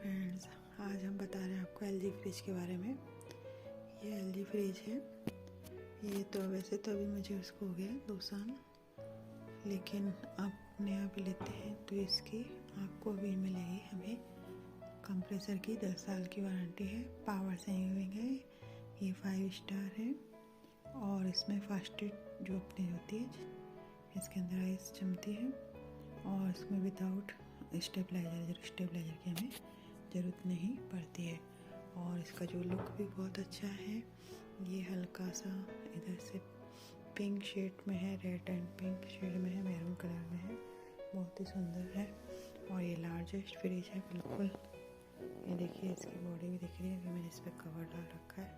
Friends, आज हम बता रहे हैं आपको एलजी फ्रिज के बारे में। ये एलजी फ्रिज है। ये तो वैसे तो अभी मुझे उसको हो गया 2 साल, लेकिन अपने आप लेते हैं तो इसकी आपको अभी मिलेगी हमें कंप्रेसर की 10 साल की वारंटी है। पावर सेविंग है, ये 5 स्टार है और इसमें फास्टेड जो अपनी होती है इसके अंदर आइस जमती है और इसमें विदाउट स्टेबलाइजर की हमें ज़रूरत नहीं पड़ती है। और इसका जो लुक भी बहुत अच्छा है। ये हल्का सा इधर से पिंक शेड में है, रेड एंड पिंक शेड में है, मैरून कलर में है, बहुत ही सुंदर है। और ये लार्जेस्ट फ्रिज है बिल्कुल। ये देखिए इसकी बॉडी भी दिख रही है, अभी मैंने इस पर कवर डाल रखा है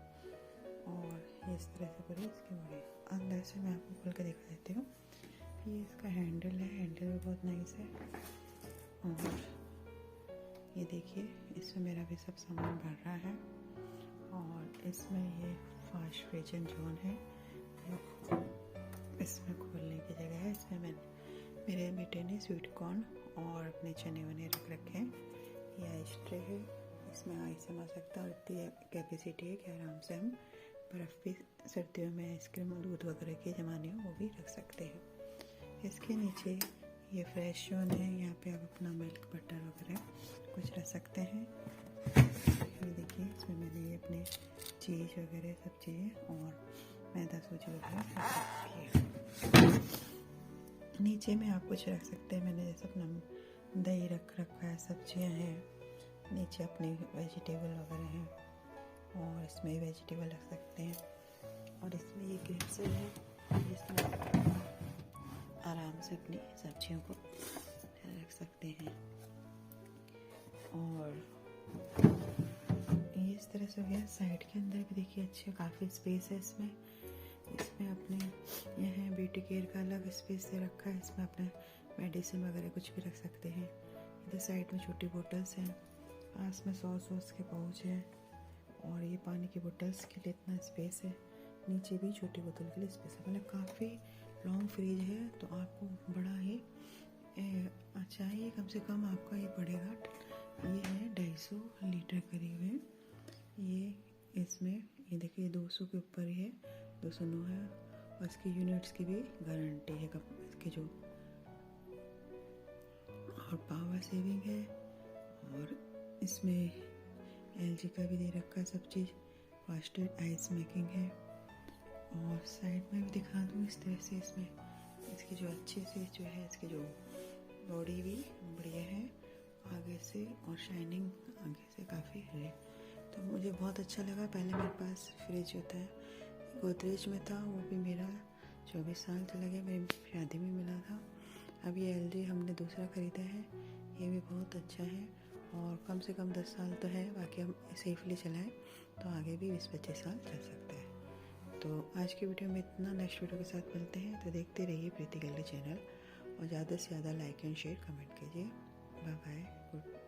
और इस तरह से पूरी इसकी बॉडी। अंदर से मैं आपको खोल के दिखा देती हूँ। ये इसका हैंडल है, हैंडल भी बहुत नाइस है। और ये देखिए इसमें मेरा भी सब सामान भर रहा है। और इसमें ये फास्ट फ्रीजन जोन है, इसमें खोलने की जगह है। इसमें मेरे बेटे ने स्वीट कॉर्न और अपने चने वने रख रखे हैं। ये आइस ट्रे है, इसमें आइस जमा सकता है और इतनी कैपेसिटी है कि आराम से हम बर्फ़ भी सर्दियों में आइसक्रीम और दूध वगैरह की जमाने हो वो भी रख सकते हैं। इसके नीचे ये फ्रेश जोन है, यहाँ पे आप अपना मिल्क बटर वगैरह कुछ रख सकते हैं। ये देखिए इसमें मैंने ये अपने चीज़ वगैरह सब चीज़ें और मैदा सूजी वगैरह रख रखी है। नीचे में आप कुछ रख सकते हैं, मैंने जैसे अपना दही रख रखा है, सब्जियां हैं, नीचे अपनी वेजिटेबल वगैरह हैं और इसमें वेजिटेबल रख सकते हैं। और इसमें ये ग्रिप्स है जिसमें आराम से अपनी सब्जियों को रख सकते हैं। और ये इस तरह से हो गया। साइड के अंदर भी देखिए अच्छे काफ़ी स्पेस है इसमें अपने यह है ब्यूटी केयर का अलग स्पेस दे रखा है। इसमें अपने मेडिसिन वगैरह कुछ भी रख सकते हैं। इधर साइड में छोटी बोतल्स हैं, पास में सॉस के पाउच हैं और ये पानी की बोतल्स के लिए इतना स्पेस है। नीचे भी छोटी बोतल के लिए स्पेस है। मतलब काफ़ी लॉन्ग फ्रिज है तो आपको बड़ा ही अच्छा है। ये कम से कम आपका ये पड़ेगा, ये है 250 लीटर करीब है। ये इसमें ये देखिए 200 के ऊपर ही है, 209 है और इसकी यूनिट्स की भी गारंटी है इसकी जो। और पावर सेविंग है और इसमें एलजी का भी दे रखा है सब चीज़। फास्टेड आइस मेकिंग है और साइड में भी दिखा दूँ इस तरह से। इसमें इसकी जो अच्छे से जो है इसकी जो बॉडी भी बढ़िया है आगे से और शाइनिंग आगे से काफ़ी है। तो मुझे बहुत अच्छा लगा। पहले मेरे पास फ्रिज होता है गोदरेज में था, वो भी मेरा 24 साल चला गया, मेरी शादी में मिला था। अब ये एलजी हमने दूसरा ख़रीदा है, ये भी बहुत अच्छा है और कम से कम 10 साल तो है। बाकी हम सेफली चलाएं तो आगे भी 20-25 साल चल सकता है। तो आज की वीडियो में इतना। नेक्स्ट वीडियो के साथ मिलते हैं, तो देखते रहिए प्रीति गैलरी चैनल और ज़्यादा से ज़्यादा लाइक एंड शेयर कमेंट कीजिए। Bye bye, good.